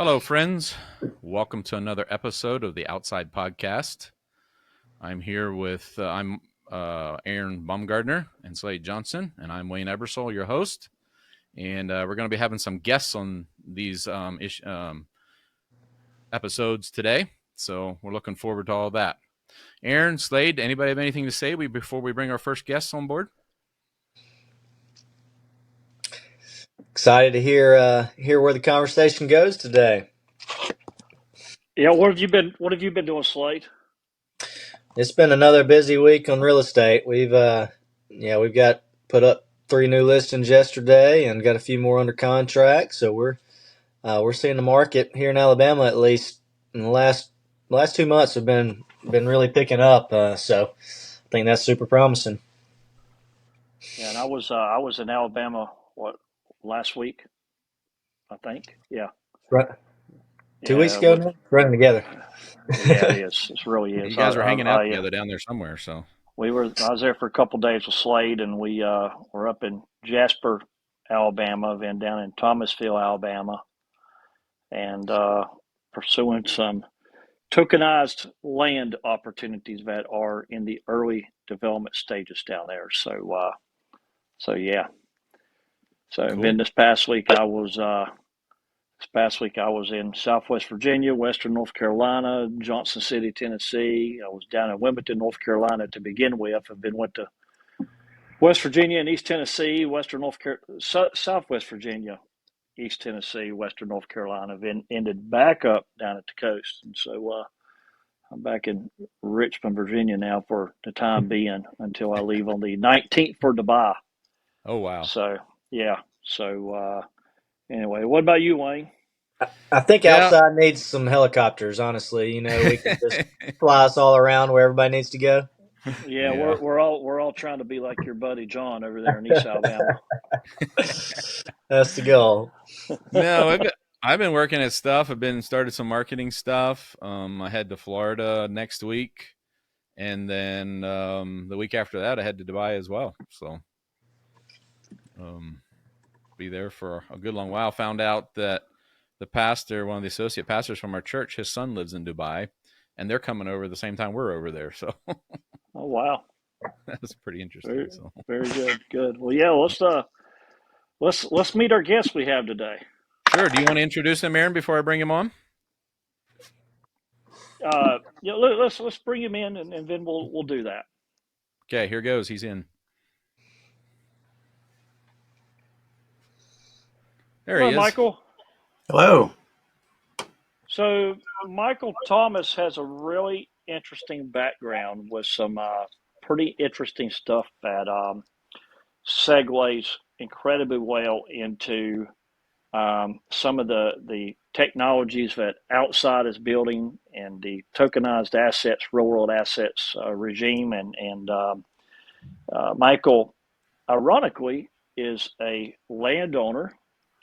Hello, friends. Welcome to another episode of the Outside Podcast. I'm here with Aaron Baumgardner and Slade Johnson, and I'm Wayne Ebersole, your host. And we're going to be having some guests on these episodes today, so we're looking forward to all that. Aaron, Slade, anybody have anything to say before we bring our first guests on board? Excited to hear where the conversation goes today. Yeah, what have you been doing, Slade? It's been another busy week on real estate. We've got put up 3 new listings yesterday and got a few more under contract. So we're seeing the market here in Alabama, at least in the last 2 months, have been really picking up. So I think that's super promising. Yeah, and I was in Alabama last week, I think. Yeah. Right. 2 weeks Yeah, ago now? Running together. yeah, it is. It really is. You guys were hanging out together down there somewhere, so I was there for a couple of days with Slade, and we were up in Jasper, Alabama, then down in Thomasville, Alabama, and pursuing some tokenized land opportunities that are in the early development stages down there. So yeah. So cool. then this past week I was in Southwest Virginia, Western North Carolina, Johnson City, Tennessee. I was down in Wilmington, North Carolina to begin with, and then went to West Virginia and East Tennessee, Southwest Virginia, East Tennessee, Western North Carolina. Then ended back up down at the coast, and so I'm back in Richmond, Virginia now for the time being until I leave on the 19th for Dubai. Oh, wow. So yeah. So anyway, what about you, Wayne? I think outside needs some helicopters, honestly. We can just fly us all around where everybody needs to go. Yeah, we're all trying to be like your buddy John over there in East Alabama. That's the goal. No, I've been working at stuff. I've started some marketing stuff. I head to Florida next week, and then the week after that, I head to Dubai as well. So, be there for a good long while. Found out that the pastor, one of the associate pastors from our church, his son lives in Dubai, and they're coming over the same time we're over there. So, Oh wow, that's pretty interesting. Very good, good. Well, yeah, let's meet our guest we have today. Sure. Do you want to introduce him, Aaron, before I bring him on? Yeah, let's bring him in, and then we'll do that. Okay, here goes. He's in. There he is. Michael. Hello. So Michael Thomas has a really interesting background with some pretty interesting stuff that segues incredibly well into some of the technologies that Outside is building and the tokenized assets, real world assets regime. And Michael, ironically, is a landowner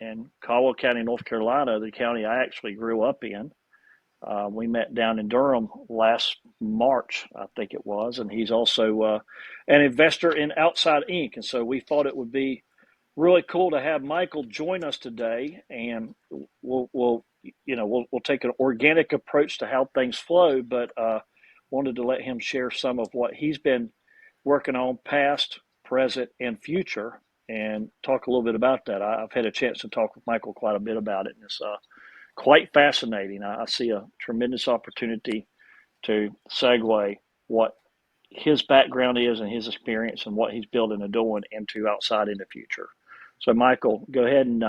in Caldwell County, North Carolina, the county I actually grew up in. We met down in Durham last March, I think it was, and he's also an investor in Outside Inc. And so we thought it would be really cool to have Michael join us today, and we'll take an organic approach to how things flow, but wanted to let him share some of what he's been working on, past, present, and future, and talk a little bit about that. I've had a chance to talk with Michael quite a bit about it, and it's quite fascinating. I see a tremendous opportunity to segue what his background is and his experience and what he's building and doing into Outside in the future. So, Michael, go ahead and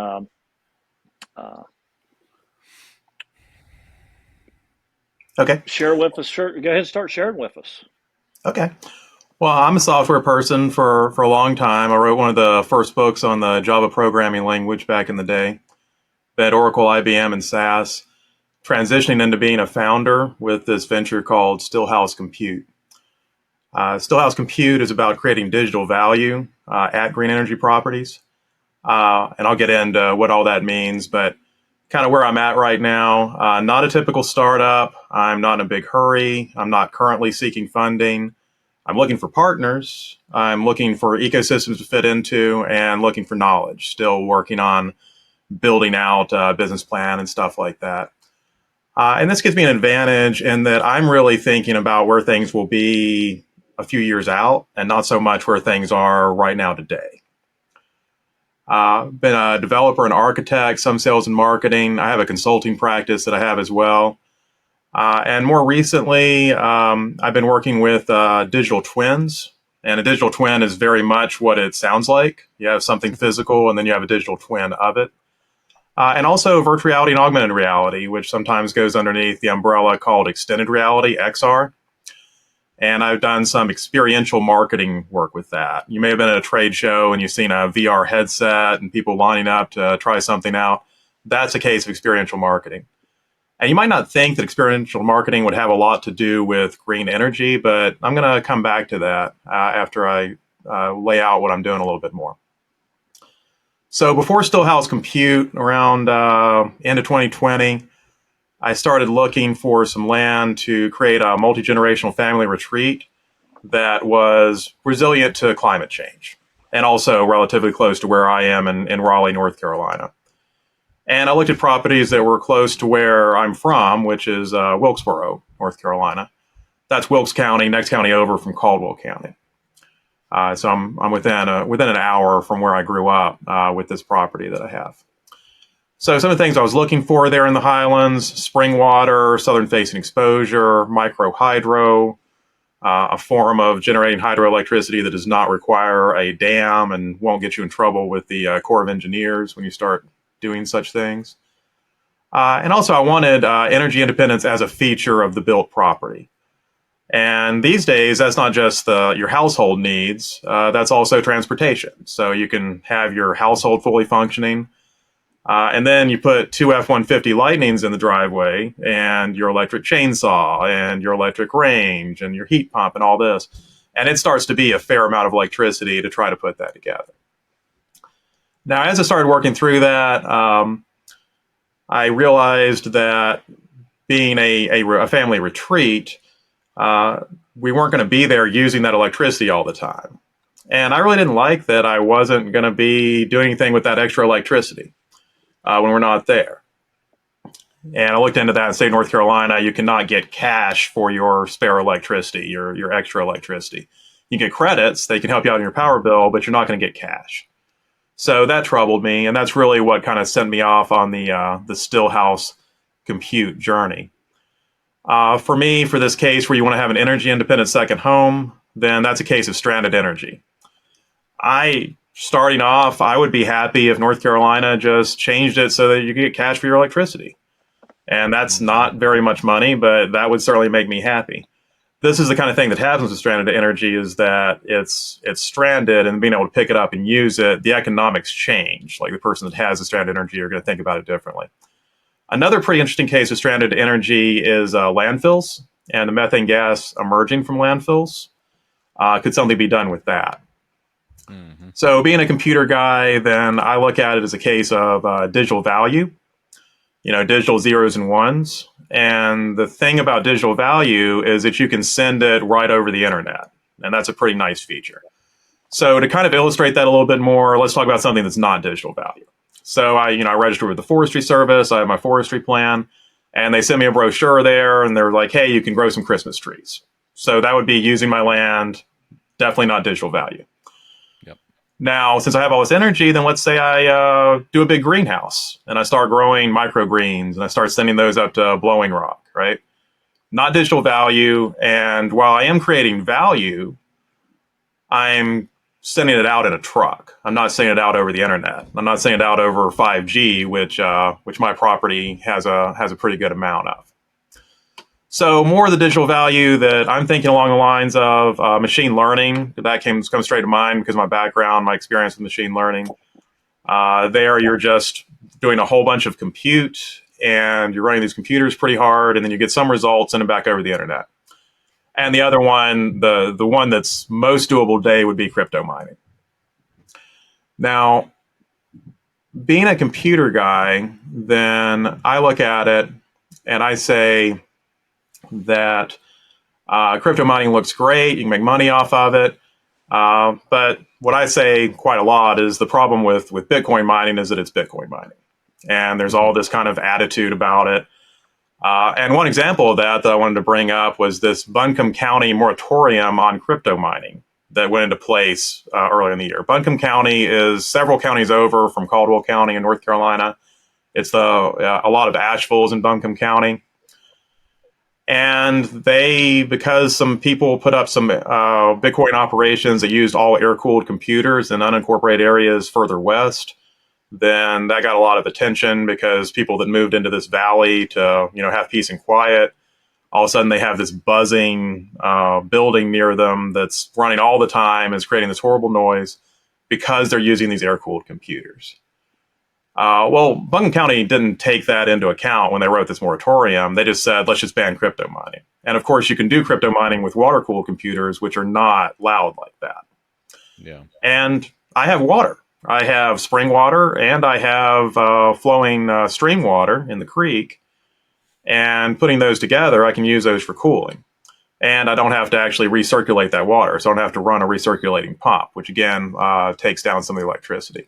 Okay. share with us. Go ahead and start sharing with us. Okay. Well, I'm a software person for a long time. I wrote one of the first books on the Java programming language back in the day. At Oracle, IBM, and SAS, transitioning into being a founder with this venture called Stillhouse Compute. Stillhouse Compute is about creating digital value at green energy properties. And I'll get into what all that means, but kind of where I'm at right now, not a typical startup. I'm not in a big hurry. I'm not currently seeking funding. I'm looking for partners. I'm looking for ecosystems to fit into and looking for knowledge. Still working on building out a business plan and stuff like that. And this gives me an advantage in that I'm really thinking about where things will be a few years out and not so much where things are right now today. Been a developer and architect, some sales and marketing. I have a consulting practice that I have as well. And more recently, I've been working with digital twins. And a digital twin is very much what it sounds like. You have something physical, and then you have a digital twin of it. And also virtual reality and augmented reality, which sometimes goes underneath the umbrella called extended reality, XR. And I've done some experiential marketing work with that. You may have been at a trade show and you've seen a VR headset and people lining up to try something out. That's a case of experiential marketing. And you might not think that experiential marketing would have a lot to do with green energy, but I'm going to come back to that after I lay out what I'm doing a little bit more. So before Stillhouse Compute, around end of 2020, I started looking for some land to create a multi-generational family retreat that was resilient to climate change and also relatively close to where I am in Raleigh, North Carolina. And I looked at properties that were close to where I'm from, which is Wilkesboro, North Carolina. That's Wilkes County, next county over from Caldwell County. So I'm within an hour from where I grew up with this property that I have. So some of the things I was looking for there in the Highlands: spring water, southern facing exposure, micro hydro, a form of generating hydroelectricity that does not require a dam and won't get you in trouble with the Corps of Engineers when you start doing such things. And also I wanted energy independence as a feature of the built property. And these days, that's not just your household needs, that's also transportation. So you can have your household fully functioning, and then you put two F-150 Lightnings in the driveway, and your electric chainsaw, and your electric range, and your heat pump, and all this. And it starts to be a fair amount of electricity to try to put that together. Now, as I started working through that, I realized that being a family retreat, we weren't going to be there using that electricity all the time. And I really didn't like that I wasn't going to be doing anything with that extra electricity when we're not there. And I looked into that in the state of North Carolina. You cannot get cash for your spare electricity, your extra electricity. You get credits, they can help you out in your power bill, but you're not going to get cash. So that troubled me, and that's really what kind of sent me off on the Stillhouse Compute journey. For me, for this case where you want to have an energy independent second home, then that's a case of stranded energy. Starting off, I would be happy if North Carolina just changed it so that you could get cash for your electricity. And that's not very much money, but that would certainly make me happy. This is the kind of thing that happens with stranded energy, is that it's stranded, and being able to pick it up and use it, the economics change. Like the person that has the stranded energy are going to think about it differently. Another pretty interesting case of stranded energy is landfills and the methane gas emerging from landfills. Could something be done with that? Mm-hmm. So being a computer guy, then I look at it as a case of digital value, digital zeros and ones. And the thing about digital value is that you can send it right over the internet. And that's a pretty nice feature. So to kind of illustrate that a little bit more, let's talk about something that's not digital value. So I registered with the Forestry Service. I have my forestry plan, and they sent me a brochure there, and they're like, hey, you can grow some Christmas trees. So that would be using my land, definitely not digital value. Yep. Now, since I have all this energy, then let's say I do a big greenhouse, and I start growing microgreens, and I start sending those up to Blowing Rock, right? Not digital value, and while I am creating value, I'm sending it out in a truck. I'm not sending it out over the internet. I'm not sending it out over 5G, which my property has a pretty good amount of. So more of the digital value that I'm thinking along the lines of machine learning. That comes straight to mind because of my background, my experience with machine learning. There, you're just doing a whole bunch of compute, and you're running these computers pretty hard, and then you get some results, send them back over the internet. And the other one, the one that's most doable today, would be crypto mining. Now, being a computer guy, then I look at it and I say that crypto mining looks great. You can make money off of it. But what I say quite a lot is the problem with Bitcoin mining is that it's Bitcoin mining. and there's all this kind of attitude about it. And one example of that I wanted to bring up was this Buncombe County moratorium on crypto mining that went into place earlier in the year. Buncombe County is several counties over from Caldwell County in North Carolina. It's a lot of Asheville's in Buncombe County. And because some people put up some Bitcoin operations that used all air-cooled computers in unincorporated areas further west, then that got a lot of attention because people that moved into this valley to have peace and quiet, all of a sudden they have this buzzing building near them that's running all the time, is creating this horrible noise because they're using these air-cooled computers. Well, Buncombe County didn't take that into account when they wrote this moratorium. They just said, let's just ban crypto mining. And of course, you can do crypto mining with water-cooled computers, which are not loud like that. Yeah. And I have water. I have spring water and I have flowing stream water in the creek. And putting those together, I can use those for cooling. And I don't have to actually recirculate that water. So I don't have to run a recirculating pump, which again takes down some of the electricity.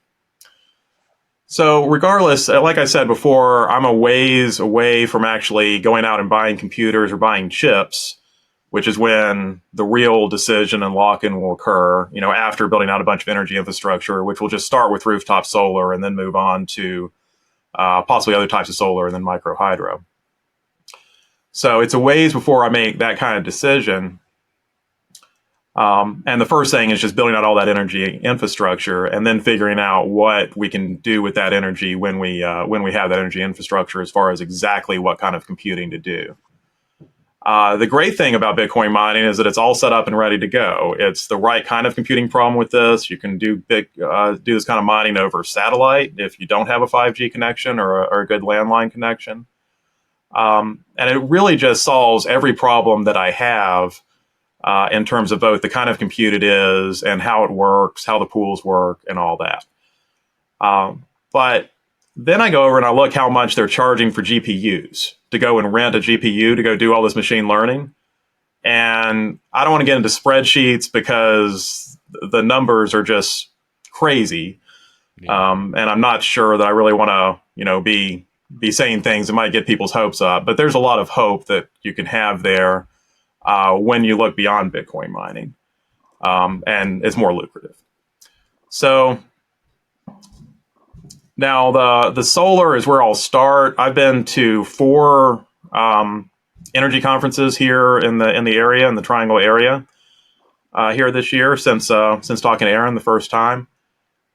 So regardless, like I said before, I'm a ways away from actually going out and buying computers or buying chips, which is when the real decision and lock-in will occur, after building out a bunch of energy infrastructure, which will just start with rooftop solar and then move on to possibly other types of solar and then micro hydro. So it's a ways before I make that kind of decision. And the first thing is just building out all that energy infrastructure and then figuring out what we can do with that energy when we have that energy infrastructure as far as exactly what kind of computing to do. The great thing about Bitcoin mining is that it's all set up and ready to go. It's the right kind of computing problem with this. You can do this kind of mining over satellite if you don't have a 5G connection or a good landline connection. And it really just solves every problem that I have in terms of both the kind of compute it is and how it works, how the pools work, and all that. But then I go over and I look how much they're charging for GPUs to go and rent a GPU to go do all this machine learning. And I don't want to get into spreadsheets because the numbers are just crazy. Yeah. And I'm not sure that I really want to, be saying things that might get people's hopes up. But there's a lot of hope that you can have there when you look beyond Bitcoin mining. And it's more lucrative. So now the solar is where I'll start. I've been to 4 energy conferences here in the area, in the Triangle area, here this year since talking to Aaron the first time.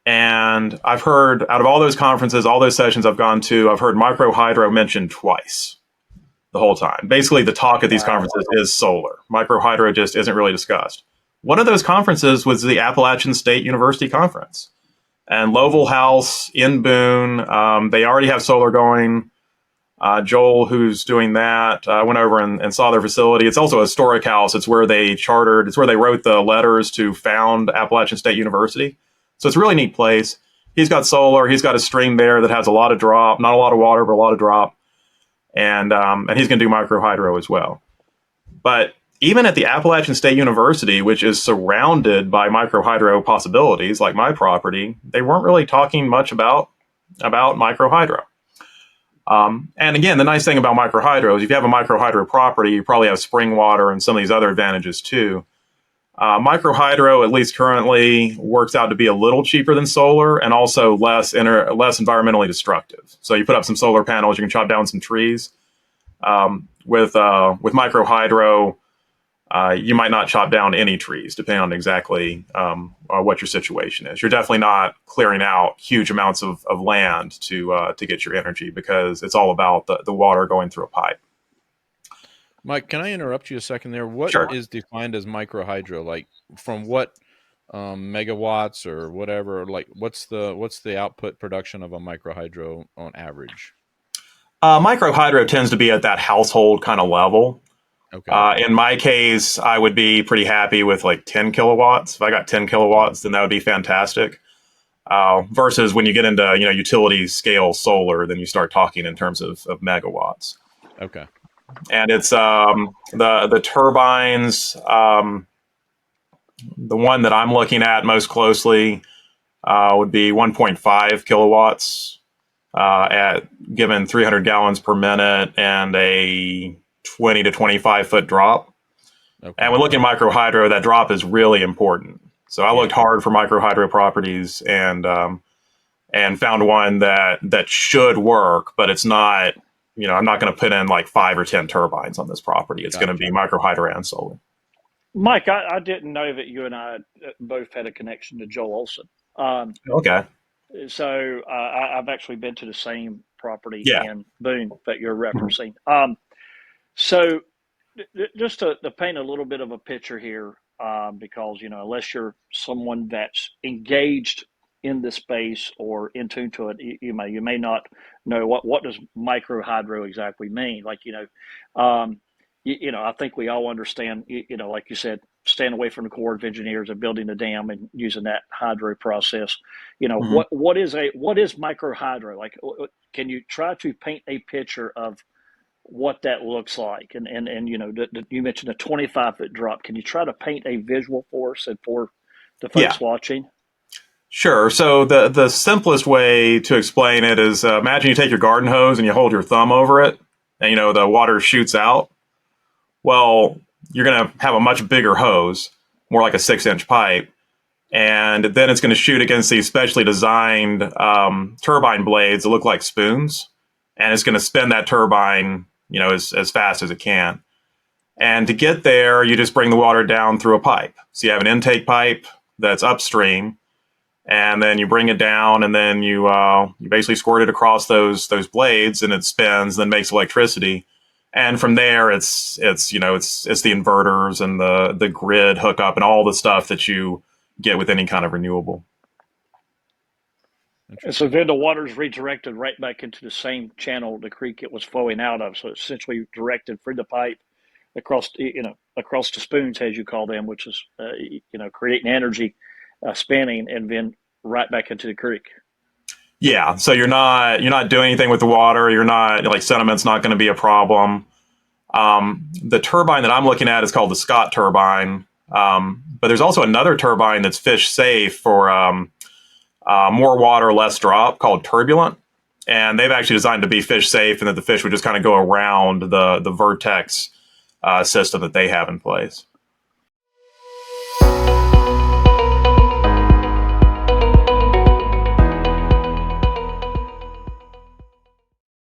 And I've heard, out of all those conferences, all those sessions I've gone to, I've heard micro hydro mentioned twice the whole time. Basically, the talk at these conferences is solar. Micro hydro just isn't really discussed. One of those conferences was the Appalachian State University Conference. And Lovell House in Boone, they already have solar going. Joel, who's doing that, went over and saw their facility. It's also a historic house. It's where they wrote the letters to found Appalachian State University. So it's a really neat place. He's got solar. He's got a stream there that has a lot of drop, not a lot of water, but a lot of drop. And he's going to do micro hydro as well. But even at the Appalachian State University, which is surrounded by micro hydro possibilities, like my property, they weren't really talking much about micro hydro. And again, the nice thing about micro hydro is if you have a micro hydro property, you probably have spring water and some of these other advantages too. Micro hydro, at least currently, works out to be a little cheaper than solar and also less environmentally destructive. So you put up some solar panels, you can chop down some trees. With micro hydro, you might not chop down any trees, depending on exactly what your situation is. You're definitely not clearing out huge amounts of land to get your energy because it's all about the water going through a pipe. Mike, can I interrupt you a second there? What Sure. is defined as micro hydro? Like from what megawatts or whatever? Like what's the output production of a micro hydro on average? Micro hydro tends to be at that household kind of level. Okay. In my case, I would be pretty happy with like 10 kilowatts. If I got 10 kilowatts, then that would be fantastic. Versus when you get into utility scale solar, then you start talking in terms of megawatts. Okay. And it's the turbines. The one that I'm looking at most closely would be 1.5 kilowatts at given 300 gallons per minute and a 20 to 25 foot drop. Okay. And when looking at microhydro, that drop is really important. So I looked hard for microhydro properties and found one that should work, but it's not. I'm not going to put in like 5 or 10 turbines on this property. It's going to be microhydro and solar. Mike, I didn't know that you and I both had a connection to Joel Olson. Okay. So I've actually been to the same property Yeah. in Boone that you're referencing. So just to paint a little bit of a picture here, because unless you're someone that's engaged in the space or in tune to it, you may not know what does micro hydro exactly mean. Like I think we all understand. Like you said, staying away from the Corps of Engineers and building a dam and using that hydro process. What is micro hydro? Like, can you try to paint a picture of what that looks like? And you mentioned a 25-foot drop. Can you try to paint a visual for us and for the folks watching? Sure. So the simplest way to explain it is imagine you take your garden hose and you hold your thumb over it, and the water shoots out. Well, you're going to have a much bigger hose, more like a 6-inch pipe, and then it's going to shoot against these specially designed turbine blades that look like spoons, and it's going to spin that turbine, as fast as it can. And to get there, you just bring the water down through a pipe. So you have an intake pipe that's upstream, and then you bring it down, and then you basically squirt it across those blades, and it spins, then makes electricity. And from there, it's the inverters and the grid hookup and all the stuff that you get with any kind of renewable. And so then the water is redirected right back into the same channel the creek it was flowing out of. So it's essentially directed through the pipe across the spoons, as you call them, which is creating energy, spinning, and then right back into the creek. Yeah, so you're not doing anything with the water. You're not sediment's not going to be a problem. The turbine that I'm looking at is called the Scott turbine, but there's also another turbine that's fish safe for more water, less drop, called Turbulent, and they've actually designed to be fish safe, and that the fish would just kind of go around the Vertex system that they have in place.